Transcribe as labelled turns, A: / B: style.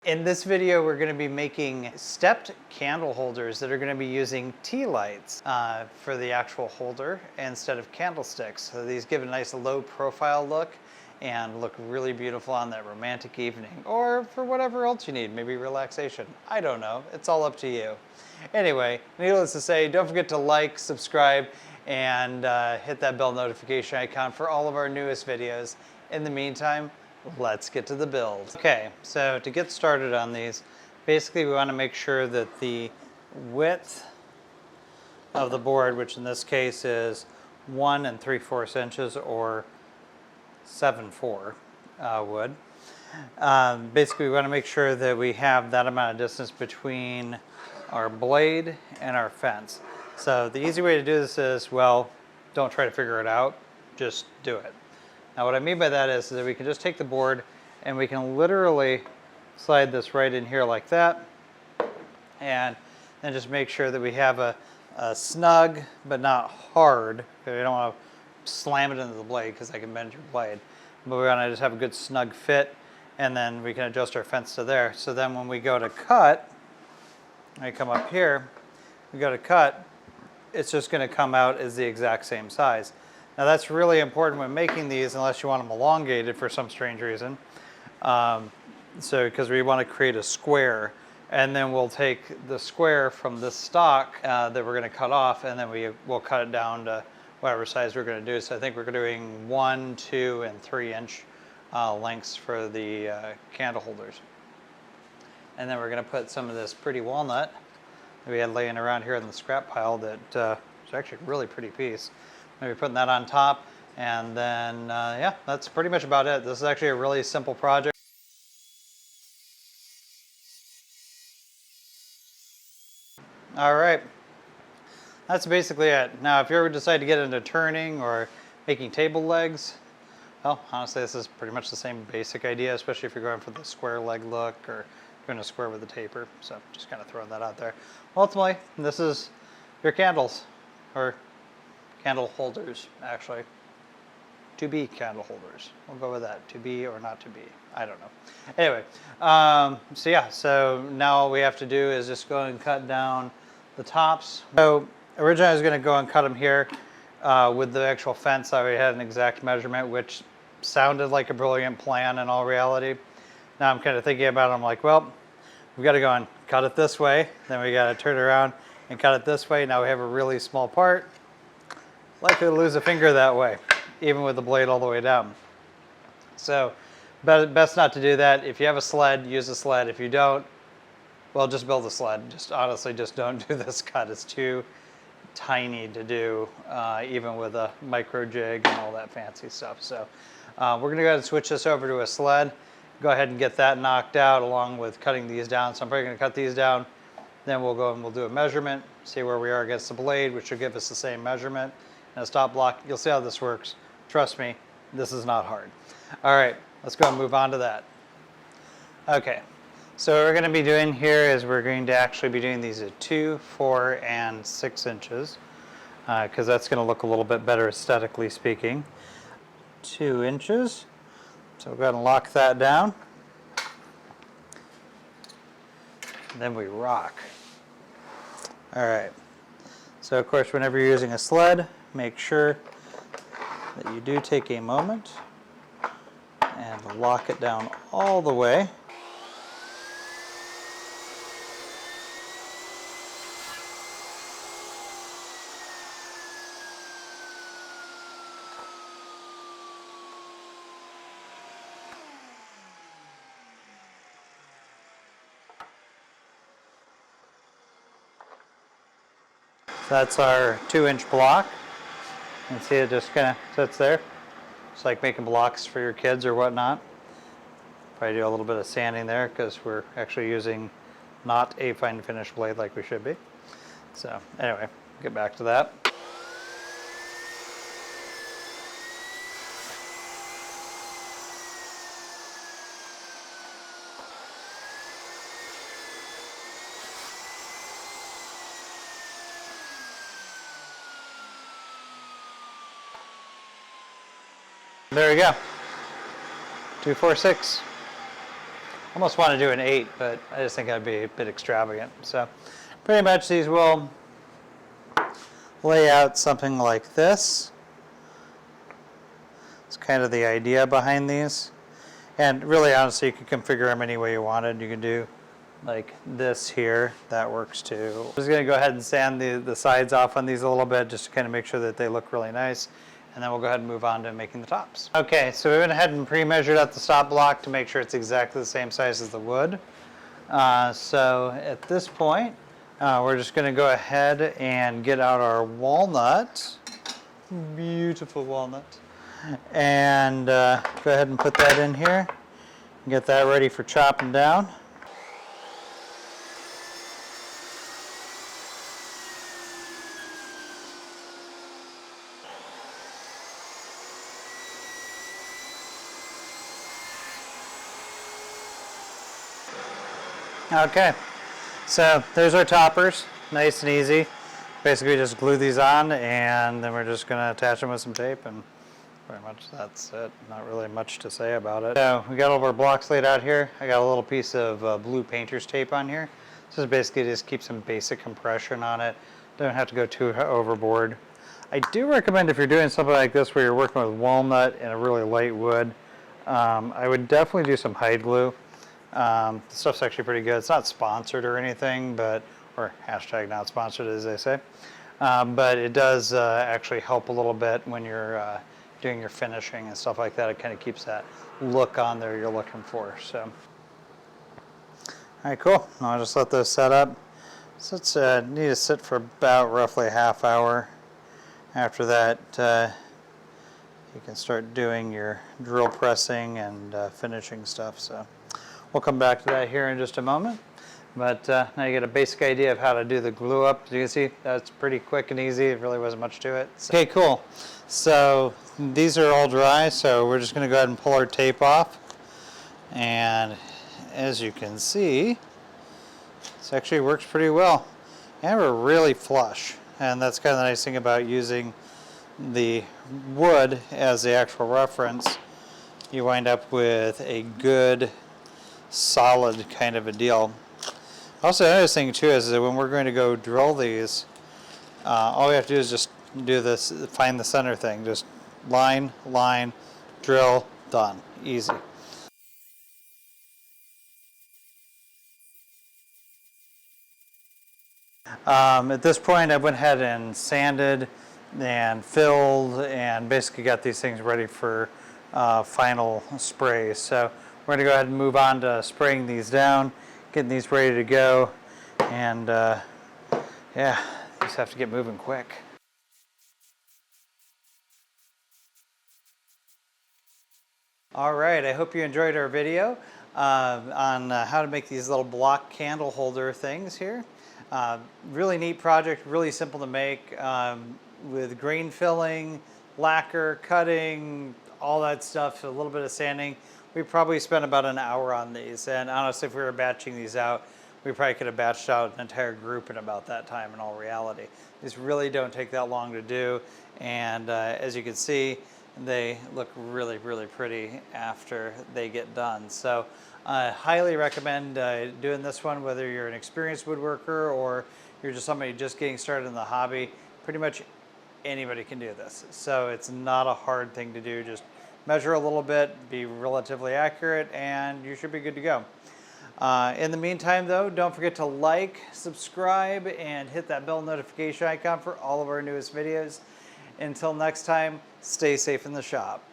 A: In this video, we're going to be making stepped candle holders that are going to be using tea lights for the actual holder instead of candlesticks. So these give a nice low profile look and look really beautiful on that romantic evening or for whatever else you need, maybe relaxation. I don't know. It's all up to you. Anyway, needless to say, don't forget to like, subscribe, and hit that bell notification icon for all of our newest videos. In the meantime, let's get to the build. Okay, so to get started on these, basically we want to make sure that the width of the board, which in this case is 1 3/4 inches or 7/4 wood. Basically we want to make sure that we have that amount of distance between our blade and our fence. So the easy way to do this is, well, don't try to figure it out, just do it. Now what I mean by that is that we can just take the board and we can literally slide this right in here like that, and then just make sure that we have a snug but not hard. We don't want to slam it into the blade because that can bend your blade. But we want to just have a good snug fit, and then we can adjust our fence to there. So then when we go to cut, I come up here, we go to cut, it's just going to come out as the exact same size. Now that's really important when making these, unless you want them elongated for some strange reason. Because we want to create a square, and then we'll take the square from this stock that we're going to cut off, and then we'll cut it down to whatever size we're going to do. So I think we're doing 1, 2, and 3 inch lengths for the candle holders. And then we're going to put some of this pretty walnut that we had laying around here in the scrap pile that is actually a really pretty piece. Maybe putting that on top, and then yeah, that's pretty much about it. This is actually a really simple project. All right, that's basically it. Now, if you ever decide to get into turning or making table legs, well, honestly, this is pretty much the same basic idea, especially if you're going for the square leg look or doing a square with a taper. So just kind of throwing that out there. Ultimately, this is your candles, or candle holders, actually. To be candle holders. We'll go with that. To be or not to be. I don't know. Anyway, so yeah, so now all we have to do is just go and cut down the tops. So originally I was going to go and cut them here with the actual fence. I already had an exact measurement, which sounded like a brilliant plan in all reality. Now I'm kind of thinking about it. I'm like, well, we've got to go and cut it this way. Then we got to turn it around and cut it this way. Now we have a really small part. Likely to lose a finger that way, even with the blade all the way down. So best not to do that. If you have a sled, use a sled. If you don't, well, just build a sled. Just honestly, just don't do this cut. It's too tiny to do, even with a micro jig and all that fancy stuff. So we're gonna go ahead and switch this over to a sled. Go ahead and get that knocked out along with cutting these down. So I'm probably gonna cut these down. Then we'll go and we'll do a measurement, see where we are against the blade, which will give us the same measurement. And a stop block. You'll see how this works. Trust me, this is not hard. All right, let's go and move on to that. Okay, so what we're going to be doing here is we're going to actually be doing these at 2, 4, and 6 inches because that's going to look a little bit better aesthetically speaking. 2 inches. So we'll go ahead and lock that down. And then we rock. All right. So of course, whenever you're using a sled, make sure that you do take a moment and lock it down all the way. So that's our 2-inch block. You can see it just kind of sits there. It's like making blocks for your kids or whatnot. Probably do a little bit of sanding there because we're actually using not a fine finish blade like we should be. So anyway, get back to that. There we go. 2, 4, 6. Almost want to do an 8, but I just think that'd be a bit extravagant. So pretty much these will lay out something like this. It's kind of the idea behind these. And really, honestly, you can configure them any way you wanted. You can do like this here. That works too. I'm just going to go ahead and sand the sides off on these a little bit just to kind of make sure that they look really nice. And then we'll go ahead and move on to making the tops. Okay, so we went ahead and pre-measured out the stop block to make sure it's exactly the same size as the wood. So at this point, we're just going to go ahead and get out our walnut. Beautiful walnut. And go ahead and put that in here. Get that ready for chopping down. Okay, so there's our toppers, nice and easy. Basically just glue these on and then we're just going to attach them with some tape and pretty much that's it. Not really much to say about it. So we got all of our blocks laid out here. I got a little piece of blue painter's tape on here. So basically just keep some basic compression on it. Don't have to go too overboard. I do recommend if you're doing something like this where you're working with walnut and a really light wood, I would definitely do some hide glue. The stuff's actually pretty good. It's not sponsored or anything, but or hashtag not sponsored as they say. But it does actually help a little bit when you're doing your finishing and stuff like that. It kind of keeps that look on there you're looking for. So, all right, cool. I'll just let those set up. So it's need to sit for about roughly a half hour. After that, you can start doing your drill pressing and finishing stuff. So we'll come back to that here in just a moment. But now you get a basic idea of how to do the glue up. As you can see, that's pretty quick and easy. It really wasn't much to it. So, okay, cool. So these are all dry, so we're just going to go ahead and pull our tape off. And as you can see, this actually works pretty well. And we're really flush. And that's kind of the nice thing about using the wood as the actual reference. You wind up with a good, solid kind of a deal. Also, another thing too is that when we're going to go drill these, all we have to do is just do this, find the center thing. Just line, line, drill, done. Easy. At this point, I went ahead and sanded and filled and basically got these things ready for final sprays. So we're going to go ahead and move on to spraying these down, getting these ready to go, and yeah, just have to get moving quick. All right, I hope you enjoyed our video on how to make these little block candle holder things here. Really neat project, really simple to make with grain filling, lacquer, cutting, all that stuff, a little bit of sanding. We probably spent about an hour on these, and honestly, if we were batching these out, we probably could have batched out an entire group in about that time in all reality. These really don't take that long to do, and as you can see, they look really, really pretty after they get done. So I highly recommend doing this one, whether you're an experienced woodworker or you're just somebody just getting started in the hobby. Pretty much anybody can do this. So it's not a hard thing to do. Just measure a little bit, be relatively accurate, and you should be good to go. In the meantime, though, don't forget to like, subscribe, and hit that bell notification icon for all of our newest videos. Until next time, stay safe in the shop.